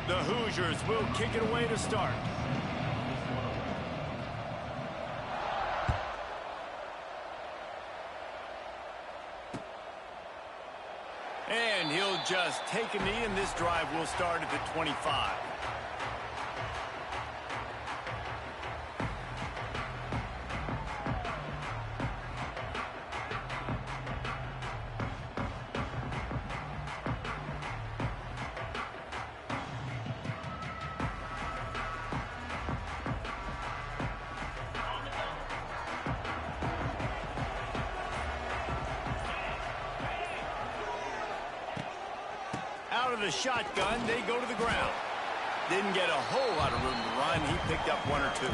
The Hoosiers will kick it away to start. And he'll just take a knee, and this drive will start at the 25. Out of the shotgun, they go to the ground. Didn't get a whole lot of room to run. He picked up one or two.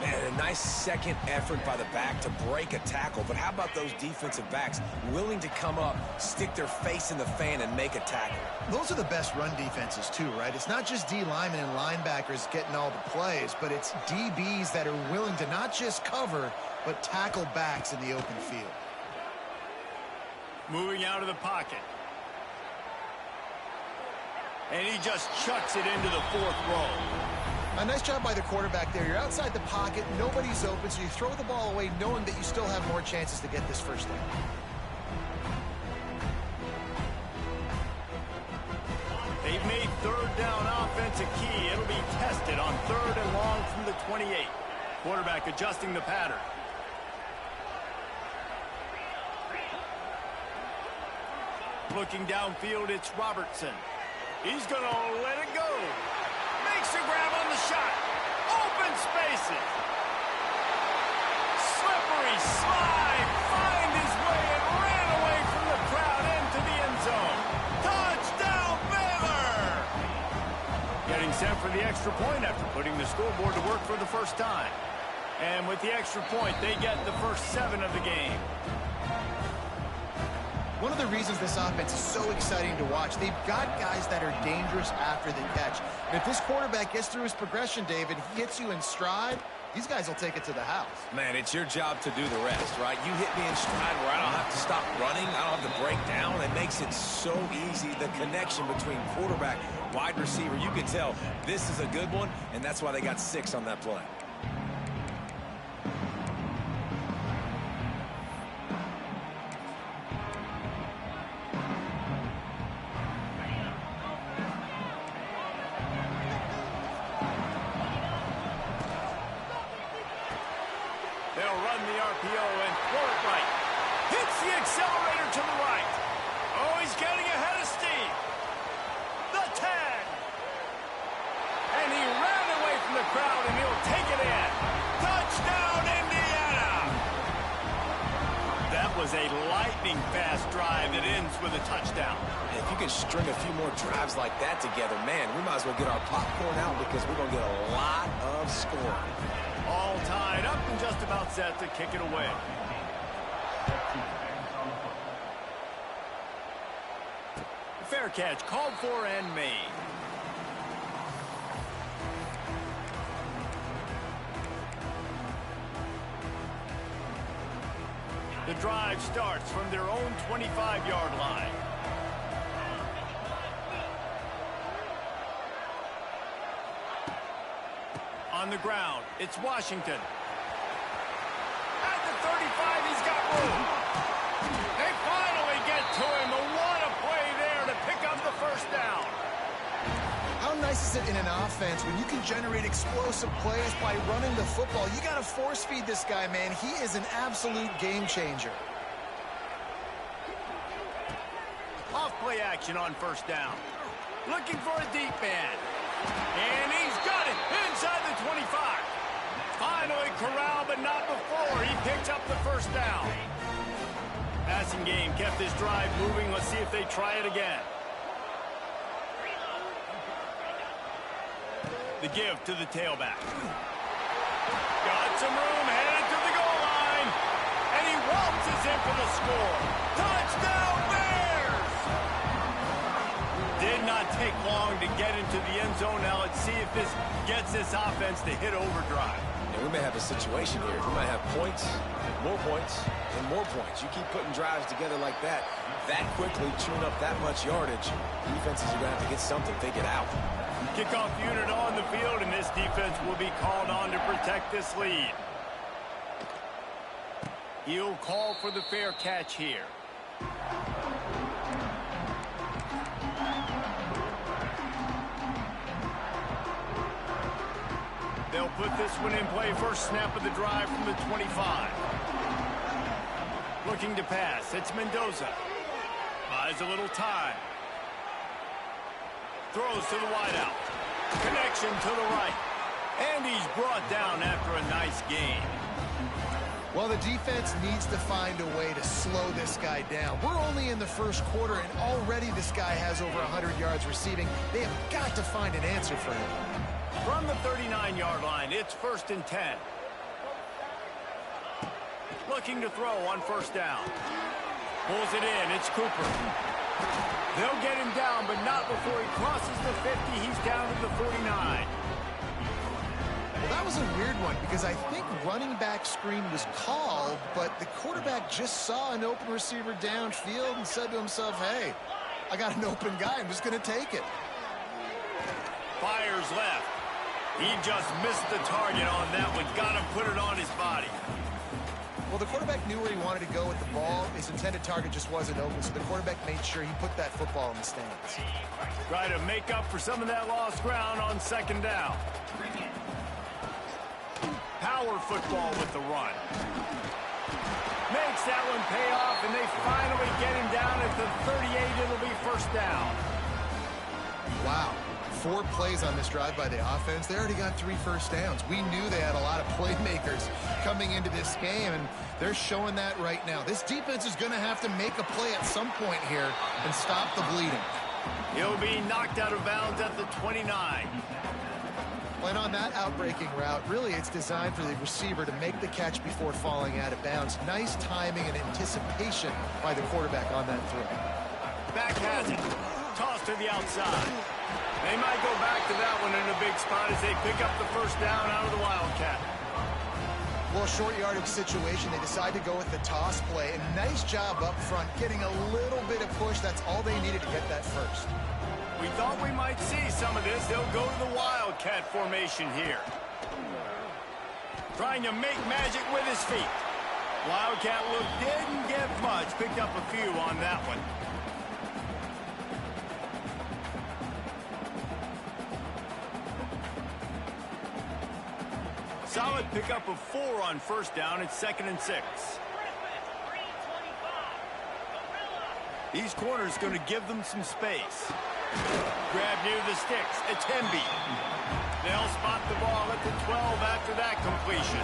Man, a nice second effort by the back to break a tackle. But how about those defensive backs willing to come up, stick their face in the fan, and make a tackle? Those are the best run defenses, too, right? It's not just D linemen and linebackers getting all the plays, but it's DBs that are willing to not just cover, but tackle backs in the open field. Moving out of the pocket. And he just chucks it into the fourth row. A nice job by the quarterback there. You're outside the pocket, nobody's open, so you throw the ball away knowing that you still have more chances to get this first down. They've made third down offense a key. It'll be tested on third and long from the 28. Quarterback adjusting the pattern. Looking downfield, it's Robertson. He's going to let it go. Makes a grab on the shot. Open spaces. Slippery slide. Find his way and ran away from the crowd into the end zone. Touchdown, Baylor! Getting set for the extra point after putting the scoreboard to work for the first time. And with the extra point, they get the first 7 of the game. One of the reasons this offense is so exciting to watch, they've got guys that are dangerous after the catch. And if this quarterback gets through his progression, David, he hits you in stride, these guys will take it to the house. Man, it's your job to do the rest, right? You hit me in stride where I don't have to stop running. I don't have to break down. It makes it so easy, the connection between quarterback, wide receiver. You can tell this is a good one, and that's why they got 6 on that play. They'll run the RPO and throw it right. Hits the accelerator to the right. Oh, he's getting ahead of Steve. The tag. And he ran away from the crowd, and he'll take it in. Touchdown, Indiana. That was a lightning-fast drive that ends with a touchdown. If you can string a few more drives like that together, man, we might as well get our popcorn out because we're going to get a lot of scoring. All tied up and just about set to kick it away. Fair catch called for and made. The drive starts from their own 25-yard line. On the ground, it's Washington. At the 35, he's got room. They finally get to him. What a play there to pick up the first down. How nice is it in an offense when you can generate explosive plays by running the football? You got to force feed this guy, man. He is an absolute game changer. Off play action on first down. Looking for a deep man. And he's got it inside the 25. Finally corralled, but not before. He picked up the first down. Passing game kept this drive moving. Let's see if they try it again. The give to the tailback. Got some room, headed to the goal line. And he waltzes in for the score. Touchdown, Bears! Did not take long to get into the end zone. Now let's see if this gets this offense to hit overdrive. And we may have a situation here. We might have points, and more points. You keep putting drives together like that quickly, chewing up that much yardage, defenses are going to have to get something figured out. Kickoff unit on the field, and this defense will be called on to protect this lead. He'll call for the fair catch here. They'll put this one in play. First snap of the drive from the 25. Looking to pass. It's Mendoza. Buys a little time. Throws to the wideout. Connection to the right. And he's brought down after a nice gain. Well, the defense needs to find a way to slow this guy down. We're only in the first quarter, and already this guy has over 100 yards receiving. They have got to find an answer for him. From the 39-yard line, it's 1st and 10. Looking to throw on first down. Pulls it in. It's Cooper. They'll get him down, but not before he crosses the 50. He's down to the 49. Well, that was a weird one because I think running back screen was called, but the quarterback just saw an open receiver downfield and said to himself, hey, I got an open guy. I'm just going to take it. Fires left. He just missed the target on that one. Got to put it on his body. Well, the quarterback knew where he wanted to go with the ball. His intended target just wasn't open, so the quarterback made sure he put that football in the stands. Try to make up for some of that lost ground on second down. Power football with the run. Makes that one pay off, and they finally get him down at the 38. It'll be first down. Wow. 4 plays on this drive by the offense. They already got 3 first downs. We knew they had a lot of playmakers coming into this game, and they're showing that right now. This defense is going to have to make a play at some point here and stop the bleeding. He'll be knocked out of bounds at the 29. And on that outbreaking route, really it's designed for the receiver to make the catch before falling out of bounds. Nice timing and anticipation by the quarterback on that throw. Back has it. Toss to the outside. They might go back to that one in a big spot as they pick up the first down out of the Wildcat. Well, short yardage situation, they decide to go with the toss play. And nice job up front, getting a little bit of push. That's all they needed to get that first. We thought we might see some of this. They'll go to the Wildcat formation here. Trying to make magic with his feet. Wildcat look didn't get much. Picked up a few on that one. Solid pickup of 4 on first down. It's 2nd and 6. These corners going to give them some space. Grab near the sticks. It's Hemby. They'll spot the ball at the 12 after that completion.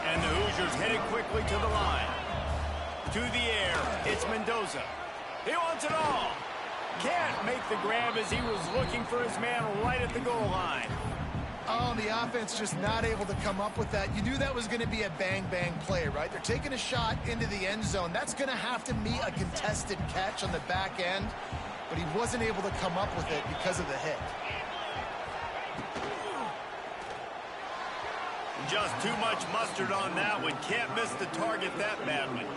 And the Hoosiers headed quickly to the line. To the air. It's Mendoza. He wants it all. Can't make the grab as he was looking for his man right at the goal line. Oh, the offense just not able to come up with that. You knew that was going to be a bang-bang play, right? They're taking a shot into the end zone. That's going to have to be a contested catch on the back end, but he wasn't able to come up with it because of the hit. Just too much mustard on that one. Can't miss the target that badly.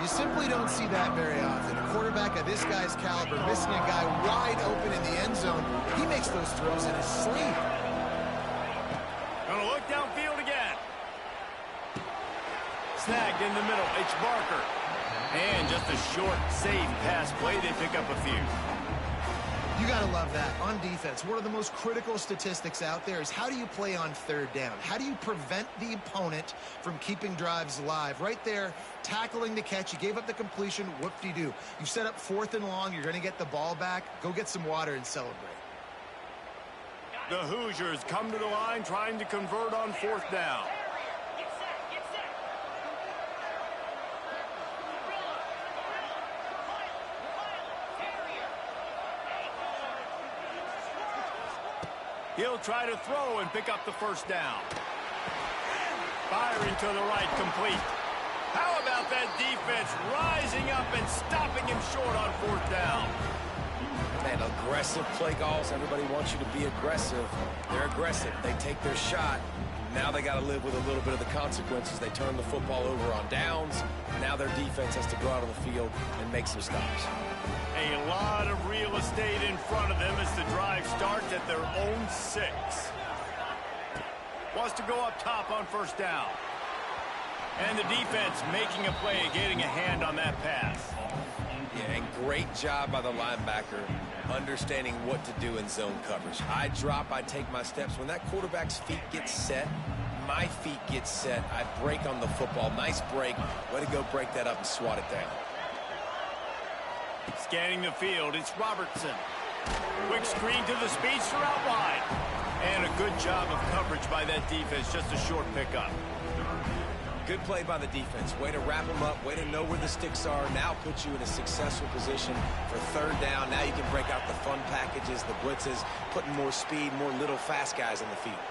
You simply don't see that very often. A quarterback of this guy's caliber missing a guy wide open in the end zone. He makes those throws in his sleep. Gonna look downfield again. Snagged in the middle. It's Barker. And just a short, safe pass play. They pick up a few. You gotta love that. On defense, one of the most critical statistics out there is how do you play on third down? How do you prevent the opponent from keeping drives alive? Right there, tackling the catch. You gave up the completion. Whoop-de-doo. You set up 4th and long. You're gonna get the ball back. Go get some water and celebrate. The Hoosiers come to the line trying to convert on 4th down. He'll try to throw and pick up the first down. Firing to the right, complete. How about that defense rising up and stopping him short on 4th down? Man, a Aggressive play calls. Everybody wants you to be aggressive. They're aggressive. They take their shot. Now they got to live with a little bit of the consequences. They turn the football over on downs. Now their defense has to go out on the field and make some stops. A lot of real estate in front of them as the drive starts at their own 6. Wants to go up top on first down. And the defense making a play, getting a hand on that pass. Yeah, and great job by the linebacker understanding what to do in zone coverage. I drop, I take my steps. When that quarterback's feet get set, my feet get set. I break on the football. Nice break. Way to go break that up and swat it down. Scanning the field, it's Robertson. Quick screen to the speedster out wide. And a good job of coverage by that defense. Just a short pickup. Good play by the defense. Way to wrap them up. Way to know where the sticks are. Now put you in a successful position for third down. Now you can break out the fun packages, the blitzes, putting more speed, more little fast guys on the field.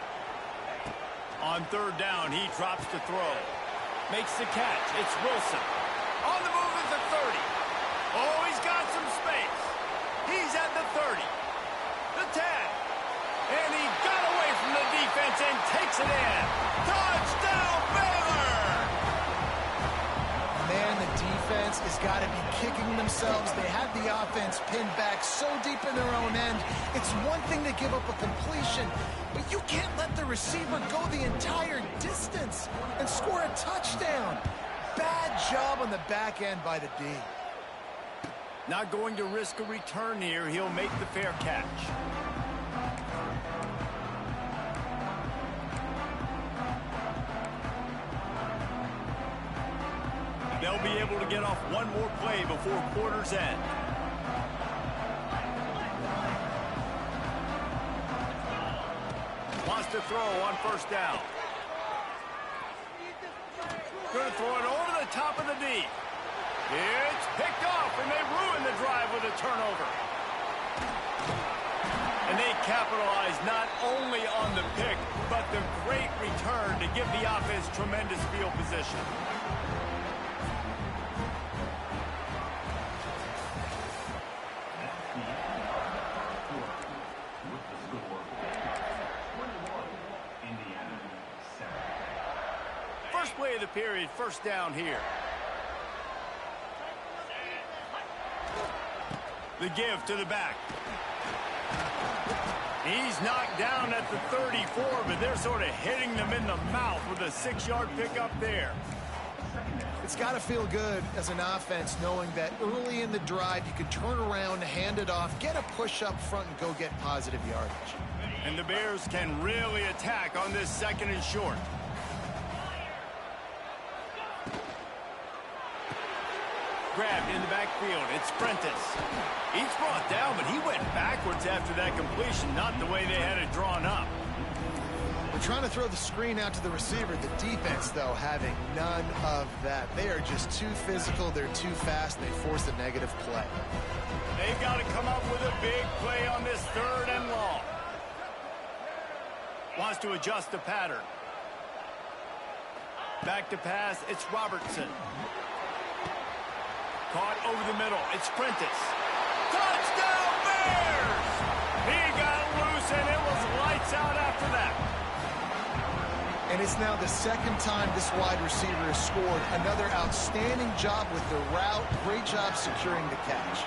On third down, he drops to throw. Makes the catch. It's Wilson. On the move is the 30. Oh, he's got some space. He's at the 30. The 10. And he got away from the defense and takes it in. Touchdown, Baylor! Man, the defense has got to be kicking themselves. They had the offense pinned back so deep in their own end. It's one thing to give up a completion, but you can't let the receiver go the entire distance and score a touchdown. Bad job on the back end by the D. Not going to risk a return here. He'll make the fair catch. They'll be able to get off one more play before quarter's end. Wants to throw on first down. Going to throw it over the top of the D. It's picked off, and they ruin the drive with a turnover. And they capitalize not only on the pick, but the great return to give the offense tremendous field position. First play of the period, first down here. The give to the back. He's knocked down at the 34, but they're sort of hitting them in the mouth with a 6-yard pickup there. It's got to feel good as an offense knowing that early in the drive you can turn around, hand it off, get a push up front, and go get positive yardage. And the Bears can really attack on this second and short. Grabbed in the backfield. It's Prentice. He's brought down, but he went backwards after that completion, not the way they had it drawn up. We're trying to throw the screen out to the receiver. The defense, though, having none of that. They are just too physical. They're too fast. They force a negative play. They've got to come up with a big play on this third and long. Wants to adjust the pattern. Back to pass. It's Robertson. Caught over the middle. It's Prentice. Touchdown, Bears! He got loose, and it was lights out after that. And it's now the second time this wide receiver has scored. Another outstanding job with the route. Great job securing the catch.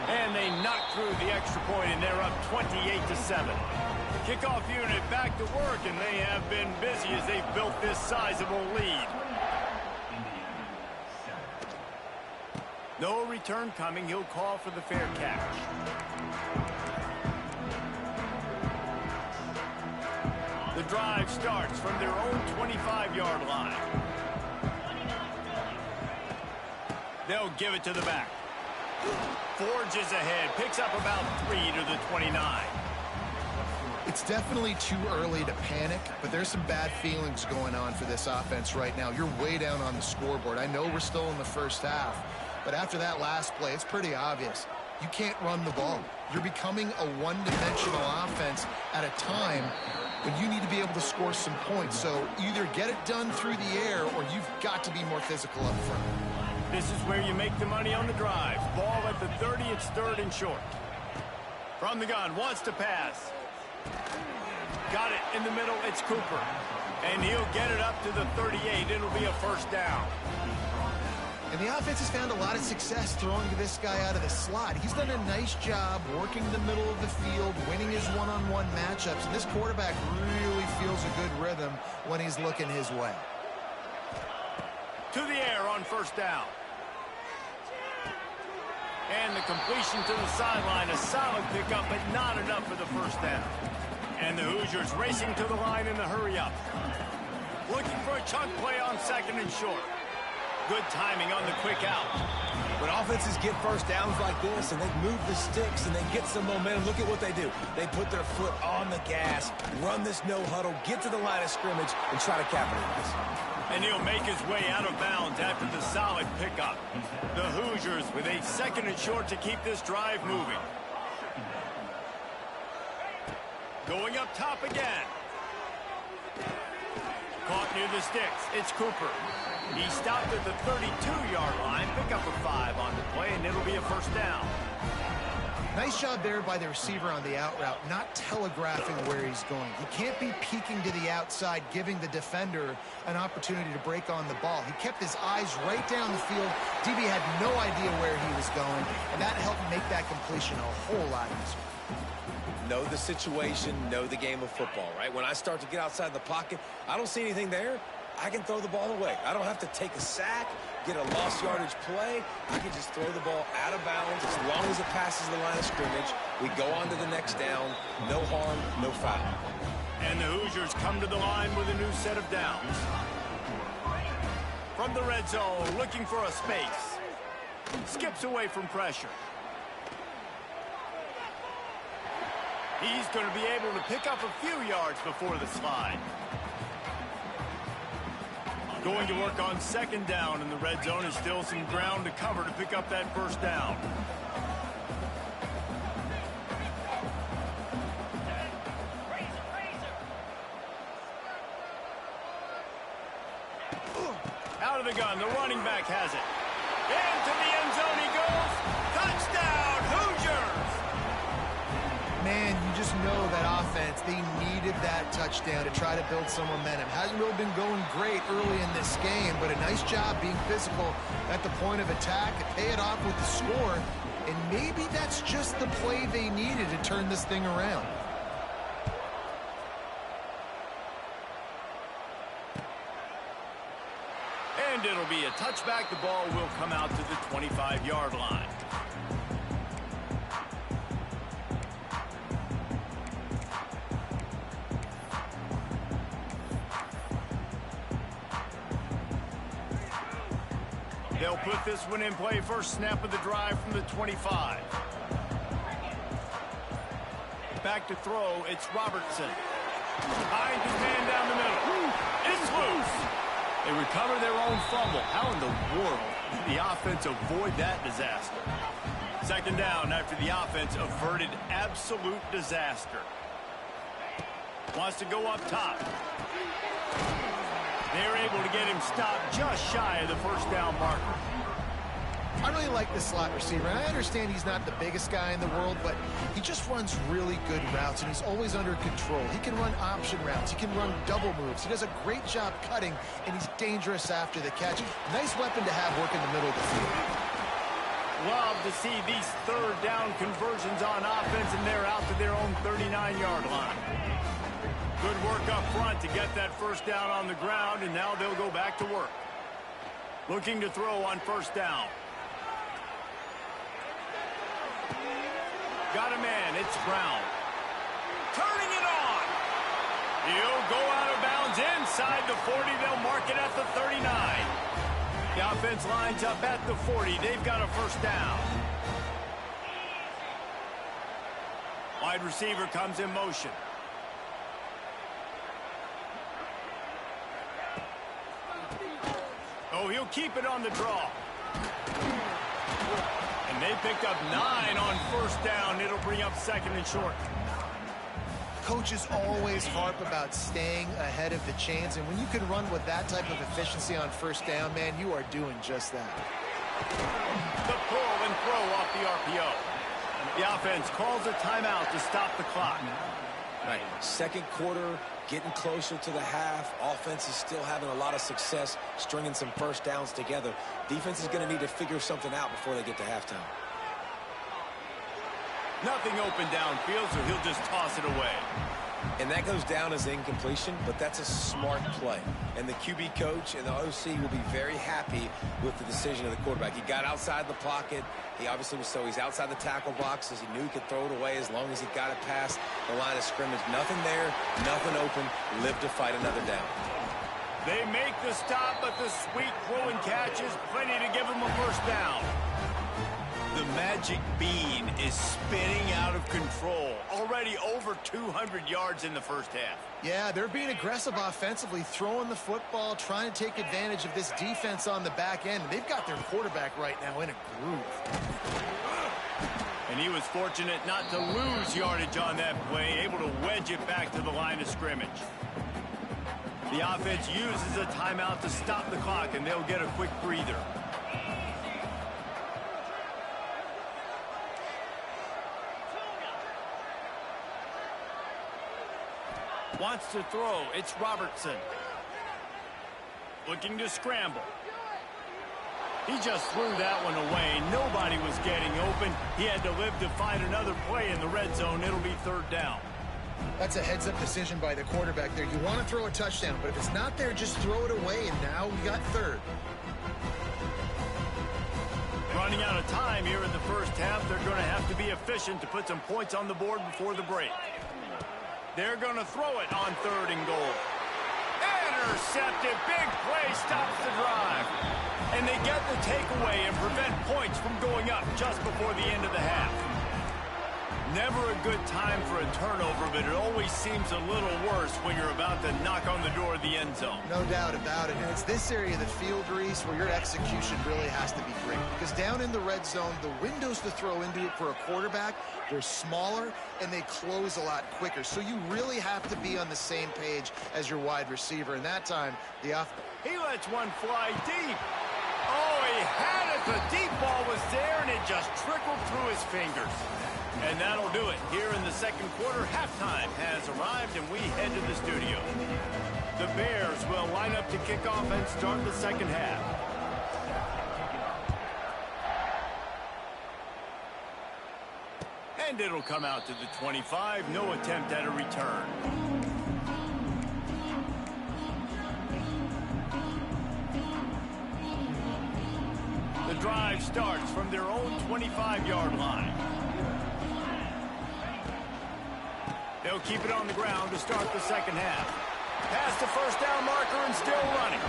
And they knocked through the extra point, and they're up 28-7. Kickoff unit back to work, and they have been busy as they've built this sizable lead. No return coming. He'll call for the fair catch. The drive starts from their own 25-yard line. They'll give it to the back. Forges ahead. Picks up about 3 to the 29. It's definitely too early to panic, but there's some bad feelings going on for this offense right now. You're way down on the scoreboard. I know we're still in the first half, but after that last play, it's pretty obvious. You can't run the ball. You're becoming a one-dimensional offense at a time when you need to be able to score some points. So either get it done through the air or you've got to be more physical up front. This is where you make the money on the drive. Ball at the 30, it's third and short. From the gun, wants to pass. Got it in the middle, it's Cooper. And he'll get it up to the 38. It'll be a first down. And the offense has found a lot of success throwing to this guy out of the slot. He's done a nice job working the middle of the field, winning his one-on-one matchups. And this quarterback really feels a good rhythm when he's looking his way. To the air on first down. And the completion to the sideline, a solid pickup, but not enough for the first down. And the Hoosiers racing to the line in the hurry-up. Looking for a chunk play on second and short. Good timing on the quick out. When offenses get first downs like this and they move the sticks and they get some momentum, look at what they do. They put their foot on the gas, run this no-huddle, get to the line of scrimmage, and try to capitalize. And he'll make his way out of bounds after the solid pickup. The Hoosiers with a second and short to keep this drive moving. Going up top again. Caught near the sticks. It's Cooper. He stopped at the 32-yard line. Pick up a 5 on the play, and it'll be a first down. Nice job there by the receiver on the out route, not telegraphing where he's going. He can't be peeking to the outside, giving the defender an opportunity to break on the ball. He kept his eyes right down the field. DB had no idea where he was going, and that helped make that completion a whole lot easier. Know the situation, know the game of football, right? When I start to get outside the pocket, I don't see anything there. I can throw the ball away. I don't have to take a sack, get a lost yardage play. I can just throw the ball out of bounds as long as it passes the line of scrimmage. We go on to the next down. No harm, no foul. And the Hoosiers come to the line with a new set of downs. From the red zone, looking for a space. Skips away from pressure. He's going to be able to pick up a few yards before the slide. Going to work on second down in the red zone. Is still some ground to cover to pick up that first down. Out of the gun, the running back has it. Into the end zone he goes. Touchdown, Hoosiers! Man, you just know that offense, they needed that touchdown to try to build some momentum. Hasn't really been going great early in this game, but a nice job being physical at the point of attack and pay it off with the score. And maybe that's just the play they needed to turn this thing around. And it'll be a touchback. The ball will come out to the 25-yard line. They'll put this one in play. First snap of the drive from the 25. Back to throw. It's Robertson. Behind his man down the middle. It's loose. They recover their own fumble. How in the world did the offense avoid that disaster? Second down after the offense averted absolute disaster. Wants to go up top. They're able to get him stopped just shy of the first down marker. I really like this slot receiver, and I understand he's not the biggest guy in the world, but he just runs really good routes, and he's always under control. He can run option routes. He can run double moves. He does a great job cutting, and he's dangerous after the catch. Nice weapon to have working the middle of the field. Love to see these third down conversions on offense, and they're out to their own 39-yard line. Good work up front to get that first down on the ground, and now they'll go back to work. Looking to throw on first down. Got a man, it's Brown. Turning it on. He'll go out of bounds inside the 40. They'll mark it at the 39. The offense lines up at the 40. They've got a first down. Wide receiver comes in motion. Oh, he'll keep it on the draw. And they picked up 9 on first down. It'll bring up second and short. Coaches always harp about staying ahead of the chains, and when you can run with that type of efficiency on first down, man, you are doing just that. The pull and throw off the RPO. The offense calls a timeout to stop the clock. Right. Second quarter, getting closer to the half. Offense is still having a lot of success stringing some first downs together. Defense is going to need to figure something out before they get to halftime. Nothing open downfield, so he'll just toss it away. And that goes down as incompletion, but that's a smart play. And the QB coach and the OC will be very happy with the decision of the quarterback. He got outside the pocket. He obviously was he's outside the tackle boxes. He knew he could throw it away as long as he got it past the line of scrimmage. Nothing there, nothing open. Live to fight another down. They make the stop, but the sweet throw and catch is plenty to give him a first down. The magic bean is spinning out of control. Already over 200 yards in the first half. Yeah, they're being aggressive offensively, throwing the football, trying to take advantage of this defense on the back end. They've got their quarterback right now in a groove. And he was fortunate not to lose yardage on that play, able to wedge it back to the line of scrimmage. The offense uses a timeout to stop the clock, and they'll get a quick breather. Wants to throw. It's Robertson. Looking to scramble. He just threw that one away. Nobody was getting open. He had to live to find another play in the red zone. It'll be third down. That's a heads-up decision by the quarterback there. You want to throw a touchdown, but if it's not there, just throw it away, and now we got third. Running out of time here in the first half. They're going to have to be efficient to put some points on the board before the break. They're going to throw it on third and goal. Intercepted. Big play stops the drive. And they get the takeaway and prevent points from going up just before the end of the half. Never a good time for a turnover, but it always seems a little worse when you're about to knock on the door of the end zone. No doubt about it. And it's this area of the field, Reese, where your execution really has to be great. Because down in the red zone, the windows to throw into it for a quarterback, they're smaller and they close a lot quicker. So you really have to be on the same page as your wide receiver. And that time, he lets one fly deep. Oh, he had it. The deep ball was there, and it just trickled through his fingers. And that'll do it. Here in the second quarter, halftime has arrived, and we head to the studio. The Bears will line up to kick off and start the second half. And it'll come out to the 25. No attempt at a return. The drive starts from their own 25-yard line. They'll keep it on the ground to start the second half. Past the first down marker and still running.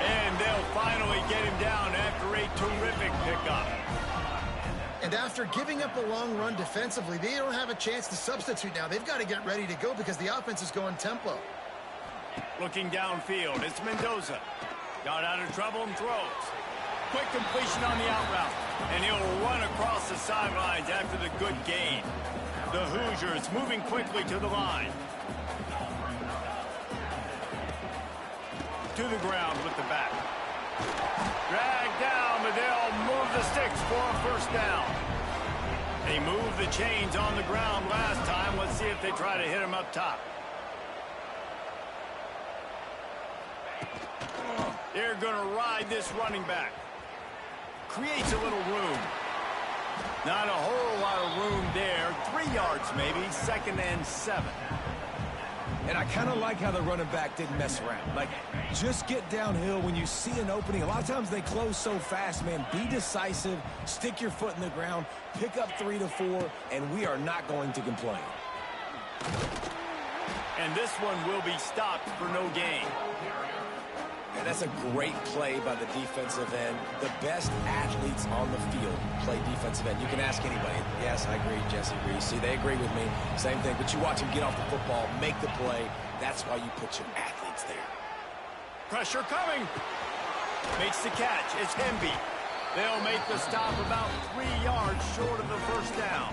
And they'll finally get him down after a terrific pickup. And after giving up a long run defensively, they don't have a chance to substitute now. They've got to get ready to go because the offense is going tempo. Looking downfield, it's Mendoza. Got out of trouble and throws. Quick completion on the out route. And he'll run across the sidelines after the good gain. The Hoosiers moving quickly to the line. To the ground with the back. Dragged down, but they'll move the sticks for a first down. They moved the chains on the ground last time. Let's see if they try to hit him up top. They're going to ride this running back. Creates a little room. Not a whole lot of room there. 3 yards maybe. 2nd and 7. And I kind of like how the running back didn't mess around. Like, just get downhill when you see an opening. A lot of times they close so fast, man. Be decisive. Stick your foot in the ground. Pick up 3 to 4, and we are not going to complain. And this one will be stopped for no gain. And that's a great play by the defensive end. The best athletes on the field play defensive end. You can ask anybody. Yes, I agree, Jesse Reese. See, they agree with me. Same thing. But you watch them get off the football, make the play. That's why you put your athletes there. Pressure coming. Makes the catch. It's Hemby. They'll make the stop about 3 yards short of the first down.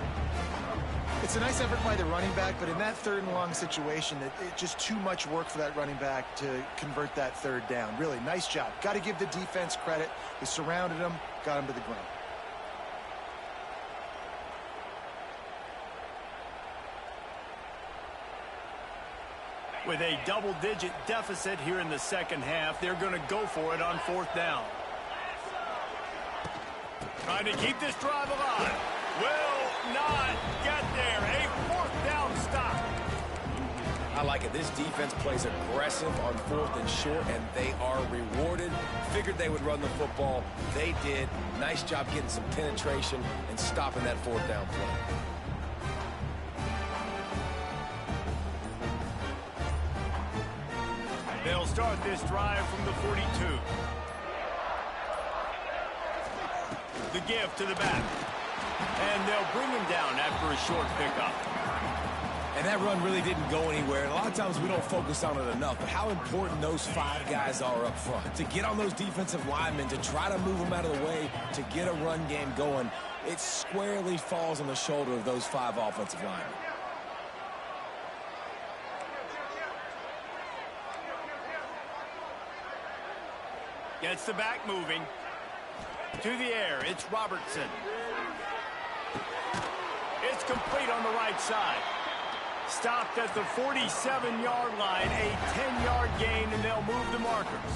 It's a nice effort by the running back, but in that 3rd and long situation, it's just too much work for that running back to convert that 3rd down. Really, nice job. Got to give the defense credit. They surrounded him, got him to the ground. With a double-digit deficit here in the second half, they're going to go for it on 4th down. Trying to keep this drive alive. Will not get there. A 4th down stop. I like it. This defense plays aggressive on 4th and short, and they are rewarded. Figured they would run the football. They did. Nice job getting some penetration and stopping that 4th down play. They'll start this drive from the 42. The give to the back. And they'll bring him down after a short pickup. And that run really didn't go anywhere. And a lot of times we don't focus on it enough, but how important those 5 guys are up front. To get on those defensive linemen, to try to move them out of the way, to get a run game going, it squarely falls on the shoulder of those 5 offensive linemen. Gets the back moving. To the air, it's Robertson. It's complete on the right side. Stopped at the 47-yard line, a 10-yard gain, and they'll move the markers.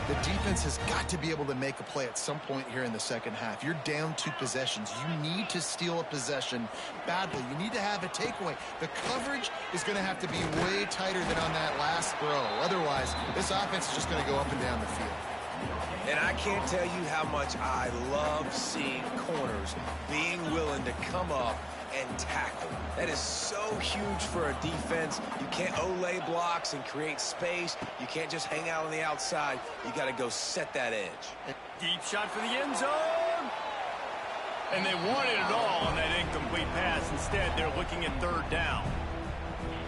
The defense has got to be able to make a play at some point here in the second half. You're down 2 possessions. You need to steal a possession badly. You need to have a takeaway. The coverage is going to have to be way tighter than on that last throw. Otherwise, this offense is just going to go up and down the field. And I can't tell you how much I love seeing corners being willing to come up and tackle. That is so huge for a defense. You can't olay blocks and create space. You can't just hang out on the outside. You got to go set that edge. Deep shot for the end zone. And they wanted it all on that incomplete pass. Instead, they're looking at 3rd down.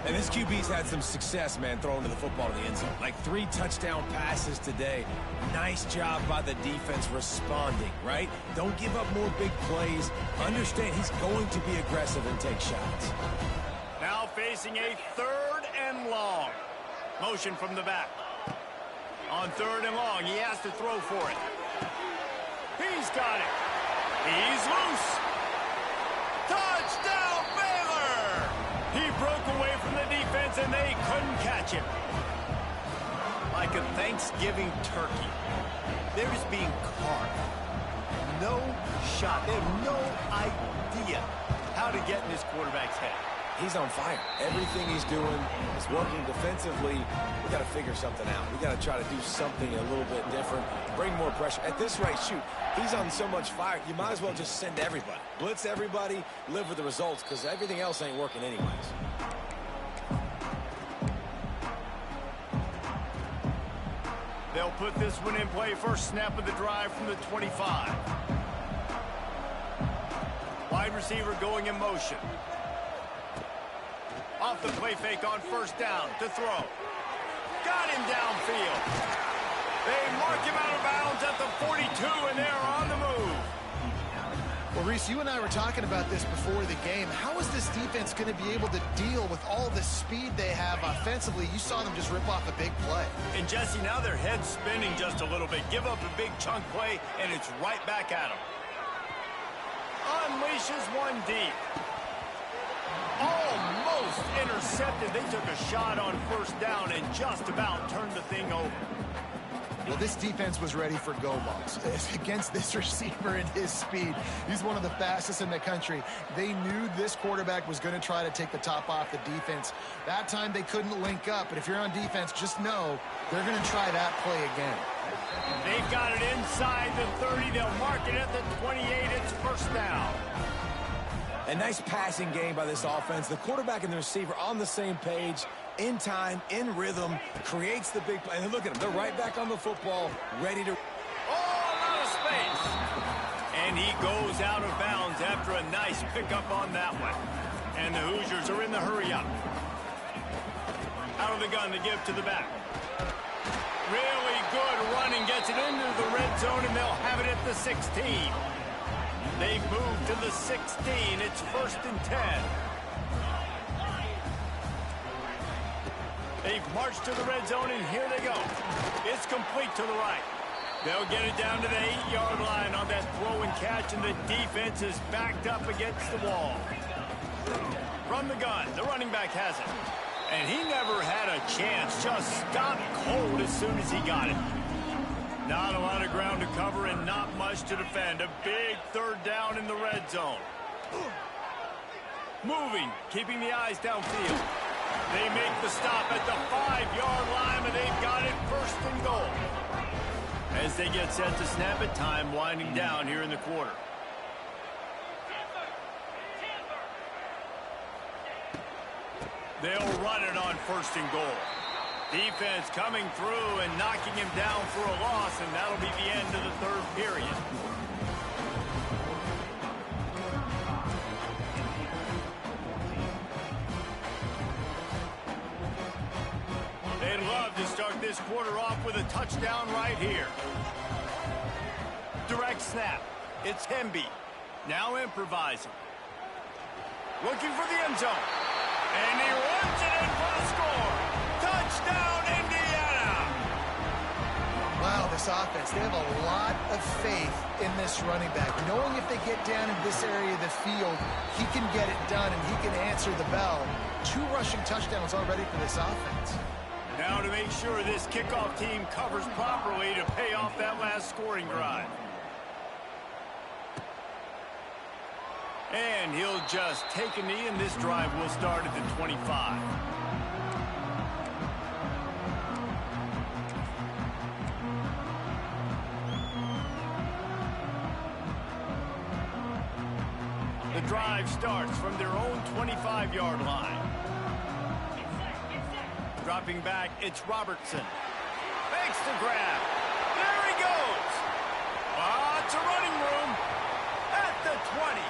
And this QB's had some success, man, throwing to the football to the end zone. Like 3 touchdown passes today. Nice job by the defense responding, right? Don't give up more big plays. Understand he's going to be aggressive and take shots. Now facing a 3rd and long. Motion from the back. On 3rd and long, he has to throw for it. He's got it. He's loose. Touchdown, Baylor! He broke away from the defense, and they couldn't catch him. Like a Thanksgiving turkey, they're just being carved. No shot. They have no idea how to get in this quarterback's head. He's on fire. Everything he's doing is working defensively. We got to figure something out. We got to try to do something a little bit different, bring more pressure. At this rate, shoot, he's on so much fire, you might as well just send everybody. Blitz everybody, live with the results, because everything else ain't working anyways. They'll put this one in play. First snap of the drive from the 25. Wide receiver going in motion. Off the play fake on 1st down to throw. Got him downfield. They mark him out of bounds at the 42, and they're on the move. Well, Reese, you and I were talking about this before the game. How is this defense going to be able to deal with all the speed they have offensively? You saw them just rip off a big play. And, Jesse, now their head's spinning just a little bit. Give up a big chunk play, and it's right back at them. Unleashes one deep. Almost intercepted. They took a shot on 1st down and just about turned the thing over. Well, this defense was ready for go balls against this receiver and his speed. He's one of the fastest in the country. They knew this quarterback was going to try to take the top off the defense. That time they couldn't link up, but if you're on defense, just know they're going to try that play again. They've got it inside the 30. They'll mark it at the 28. It's 1st down. A nice passing game by this offense. The quarterback and the receiver on the same page, in time, in rhythm, creates the big play. And look at them. They're right back on the football, ready to... All out of space. And he goes out of bounds after a nice pickup on that one. And the Hoosiers are in the hurry-up. Out of the gun to give to the back. Really good running. Gets it into the red zone, and they'll have it at the 16. They've moved to the 16. It's 1st and 10. They've marched to the red zone, and here they go. It's complete to the right. They'll get it down to the 8-yard line on that throw and catch, and the defense is backed up against the wall. From the gun, the running back has it. And he never had a chance. Just stopped cold as soon as he got it. Not a lot of ground to cover and not much to defend. A big third down in the red zone. Moving, keeping the eyes downfield. They make the stop at the 5-yard line, and they've got it first and goal. As they get set to snap it, time winding down here in the quarter. They'll run it on first and goal. Defense coming through and knocking him down for a loss, and that'll be the end of the third period. They'd love to start this quarter off with a touchdown right here. Direct snap. It's Hemby. Now improvising. Looking for the end zone. And he runs it in for the score. Touchdown, Indiana! Wow, this offense, they have a lot of faith in this running back. Knowing if they get down in this area of the field, he can get it done and he can answer the bell. 2 rushing touchdowns already for this offense. Now to make sure this kickoff team covers properly to pay off that last scoring drive. And he'll just take a knee, and this drive will start at the 25. The drive starts from their own 25-yard line. Dropping back, it's Robertson. Makes the grab. There he goes. It's a running room at the 20.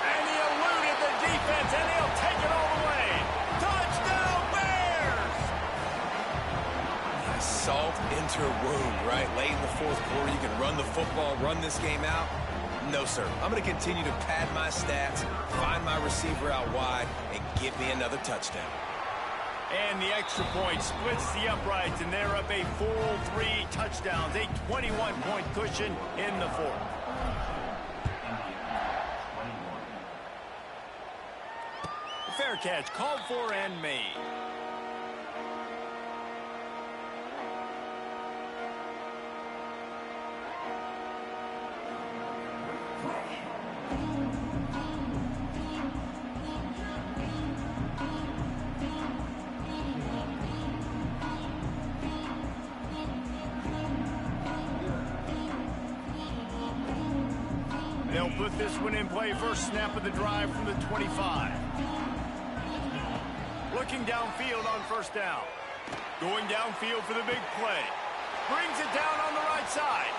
And he eluded the defense, and he'll take it all the way. Touchdown, Bears! Salt into a wound, right? Late in the fourth quarter, you can run the football, run this game out. No, sir. I'm going to continue to pad my stats, find my receiver out wide, and get me another touchdown. And the extra point splits the uprights, and they're up a full 3 touchdowns, a 21-point cushion in the fourth. Fair catch called for and made. They'll put this one in play. First snap of the drive from the 25. Looking downfield on first down. Going downfield for the big play. Brings it down on the right side.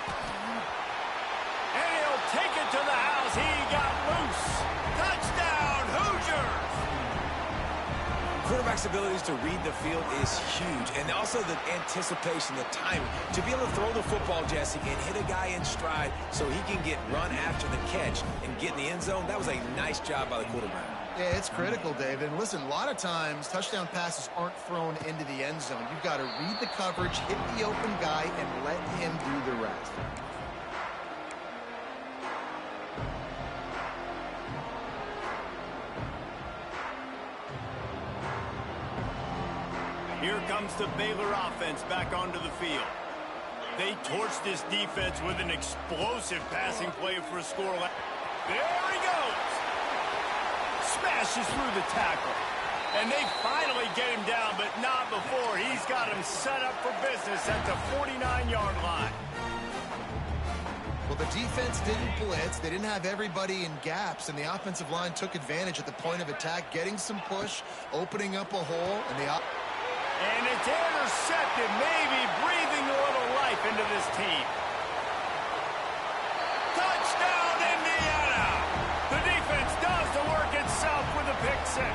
And he'll take it to the house. He got loose. Touchdown, Hoosiers! Quarterback's abilities to read the field is huge, and also the anticipation, the timing. To be able to throw the football, Jesse, and hit a guy in stride so he can get run after the catch and get in the end zone, that was a nice job by the quarterback. Yeah, it's critical, David. And listen, a lot of times, touchdown passes aren't thrown into the end zone. You've got to read the coverage, hit the open guy, and let him do the rest. Here comes the Baylor offense back onto the field. They torched this defense with an explosive passing play for a score. There he goes. Smashes through the tackle. And they finally get him down, but not before. He's got him set up for business at the 49-yard line. Well, the defense didn't blitz. They didn't have everybody in gaps, and the offensive line took advantage at the point of attack, getting some push, opening up a hole, and it's intercepted, maybe breathing a little life into this team. Touchdown, Indiana! The defense does the work itself with a pick 6.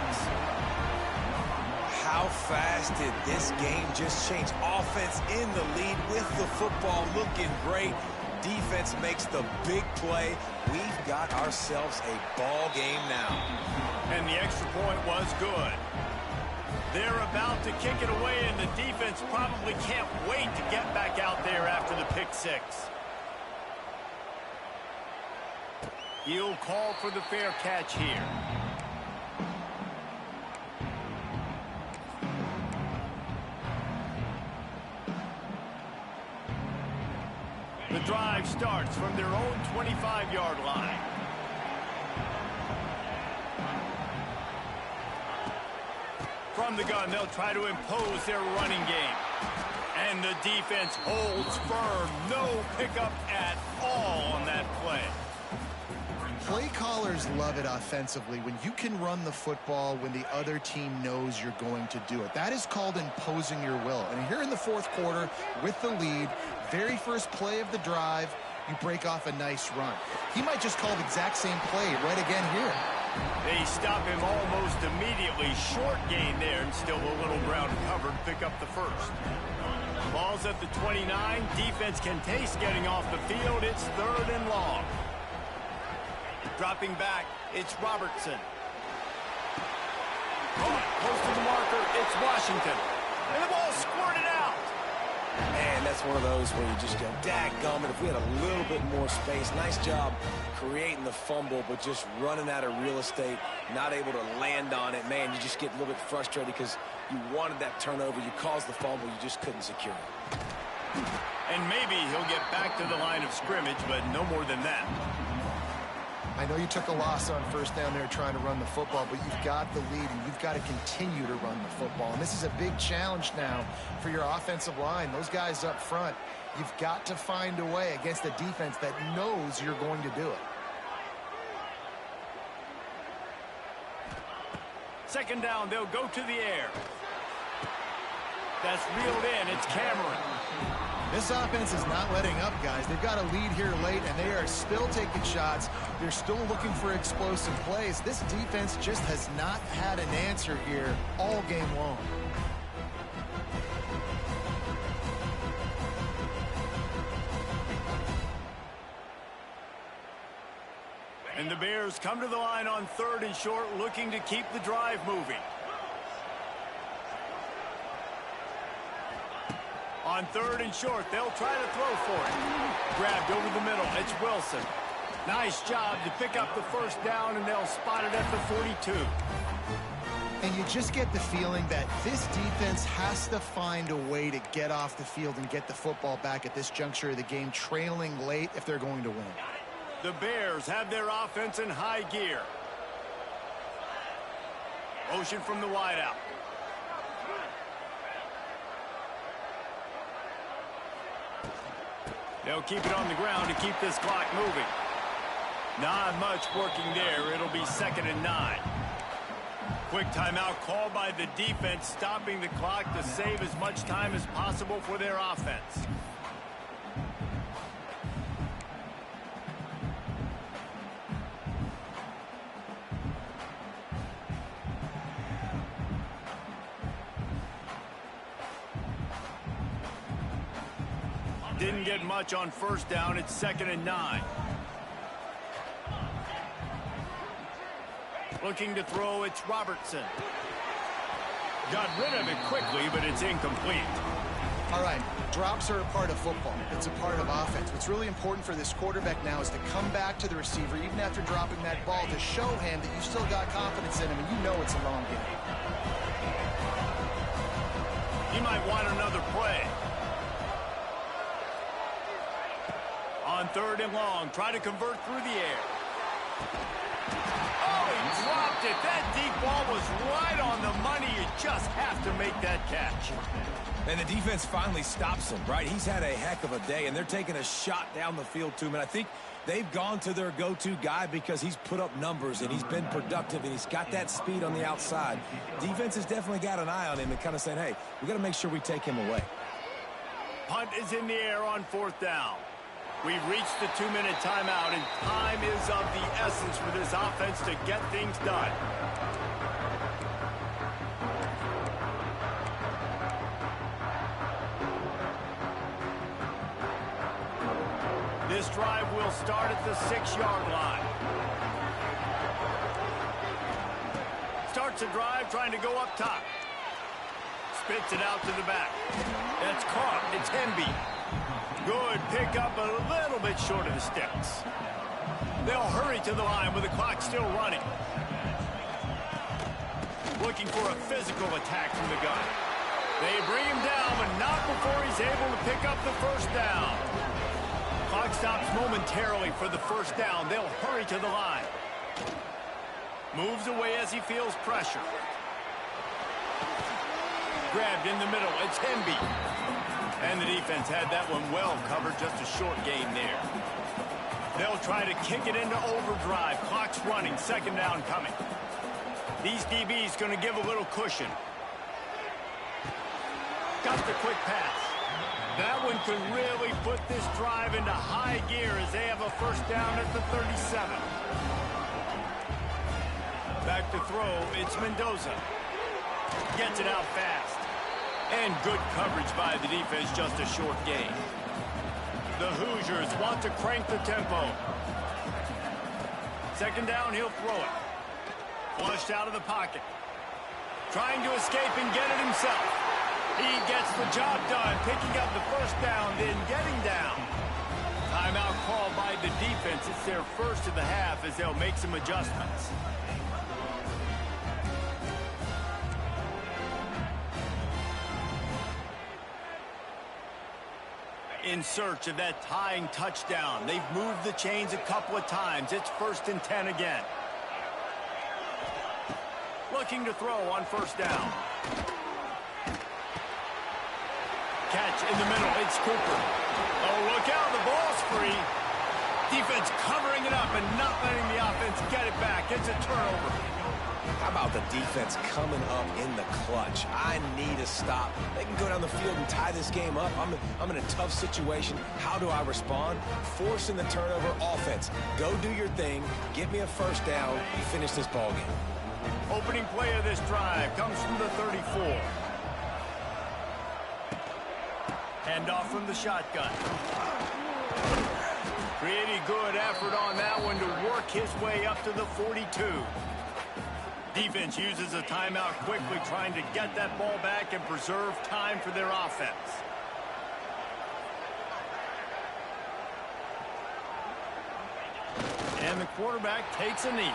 How fast did this game just change? Offense in the lead with the football, looking great. Defense makes the big play. We've got ourselves a ball game now. And the extra point was good. They're about to kick it away, and the defense probably can't wait to get back out there after the pick 6. He'll call for the fair catch here. starts from their own 25-yard line. From the gun, they'll try to impose their running game. And the defense holds firm. No pickup at all on that play. Play callers love it offensively when you can run the football when the other team knows you're going to do it. That is called imposing your will. And here in the fourth quarter with the lead, very first play of the drive, you break off a nice run. He might just call the exact same play right again here. They stop him almost immediately. Short gain there and still a little ground covered. Pick up the first. Ball's at the 29. Defense can taste getting off the field. It's 3rd and long. Dropping back, it's Robertson. Caught, close to the marker, it's Washington. And the ball squirted out. Man, that's one of those where you just go, dadgummit, if we had a little bit more space. Nice job creating the fumble, but just running out of real estate, not able to land on it. Man, you just get a little bit frustrated because you wanted that turnover. You caused the fumble, you just couldn't secure it. And maybe he'll get back to the line of scrimmage, but no more than that. I know you took a loss on first down there trying to run the football, but you've got the lead and you've got to continue to run the football. And this is a big challenge now for your offensive line. Those guys up front, you've got to find a way against a defense that knows you're going to do it. Second down, they'll go to the air. That's reeled in. It's Cameron. This offense is not letting up, guys. They've got a lead here late, and they are still taking shots. They're still looking for explosive plays. This defense just has not had an answer here all game long. And the Bears come to the line on 3rd and short, looking to keep the drive moving. On 3rd and short, they'll try to throw for it. Grabbed over the middle. It's Wilson. Nice job to pick up the first down, and they'll spot it at the 42. And you just get the feeling that this defense has to find a way to get off the field and get the football back at this juncture of the game, trailing late if they're going to win. The Bears have their offense in high gear. Motion from the wideout. They'll keep it on the ground to keep this clock moving. Not much working there. It'll be 2nd and 9. Quick timeout called by the defense, stopping the clock to save as much time as possible for their offense. Didn't get much on first down. It's 2nd and 9. Looking to throw, it's Robertson. Got rid of it quickly, but it's incomplete. All right, drops are a part of football. It's a part of offense. What's really important for this quarterback now is to come back to the receiver, even after dropping that ball, to show him that you still got confidence in him, and you know it's a long game. He might want another play. On 3rd and long, try to convert through the air. Oh, he dropped it. That deep ball was right on the money. You just have to make that catch. And the defense finally stops him, right? He's had a heck of a day, and they're taking a shot down the field to him. And I think they've gone to their go-to guy because he's put up numbers, and he's been productive, and he's got that speed on the outside. Defense has definitely got an eye on him and kind of saying, hey, we got to make sure we take him away. Punt is in the air on 4th down. We've reached the 2-minute timeout, and time is of the essence for this offense to get things done. This drive will start at the 6-yard line. Starts a drive trying to go up top. Spits it out to the back. That's caught. It's Hemby. Good pickup, a little bit short of the sticks. They'll hurry to the line with the clock still running. Looking for a physical attack from the gun. They bring him down, but not before he's able to pick up the first down. Clock's stops momentarily for the first down. They'll hurry to the line. Moves away as he feels pressure. Grabbed in the middle. It's Hemby. And the defense had that one well covered. Just a short gain there. They'll try to kick it into overdrive. Clock's running. Second down coming. These DBs going to give a little cushion. Got the quick pass. That one could really put this drive into high gear as they have a first down at the 37. Back to throw, it's Mendoza. Gets it out fast. And good coverage by the defense, just a short gain. The Hoosiers want to crank the tempo. Second down, he'll throw it. Flushed out of the pocket. Trying to escape and get it himself. He gets the job done, picking up the first down, then getting down. Timeout called by the defense. It's their first of the half as they'll make some adjustments. In search of that tying touchdown. They've moved the chains a couple of times. It's 1st and 10 again. Looking to throw on first down. Catch in the middle. It's Cooper. Oh, look out. The ball's free. Defense covering it up and not letting the offense get it back. It's a turnover. How about the defense coming up in the clutch? I need a stop. They can go down the field and tie this game up. I'm in a tough situation. How do I respond? Forcing the turnover. Offense, go do your thing. Get me a first down. Finish this ball game. Opening play of this drive comes from the 34. Handoff from the shotgun. Pretty good effort on that one to work his way up to the 42. Defense uses a timeout quickly, trying to get that ball back and preserve time for their offense. And the quarterback takes a knee.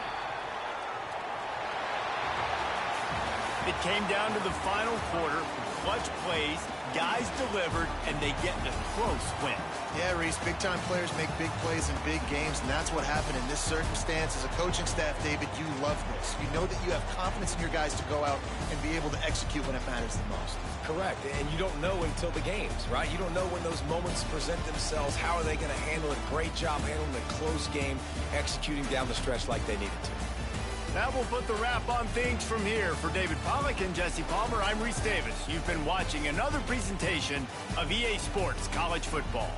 It came down to the final quarter. Clutch plays, guys delivered, and they get a close win. Yeah, Reese, big-time players make big plays in big games, and that's what happened in this circumstance. As a coaching staff, David, you love this. You know that you have confidence in your guys to go out and be able to execute when it matters the most. Correct, and you don't know until the games, right? You don't know when those moments present themselves. How are they going to handle it? Great job handling a close game, executing down the stretch like they needed to. That will put the wrap on things from here. For David Pollack and Jesse Palmer, I'm Reese Davis. You've been watching another presentation of EA Sports College Football.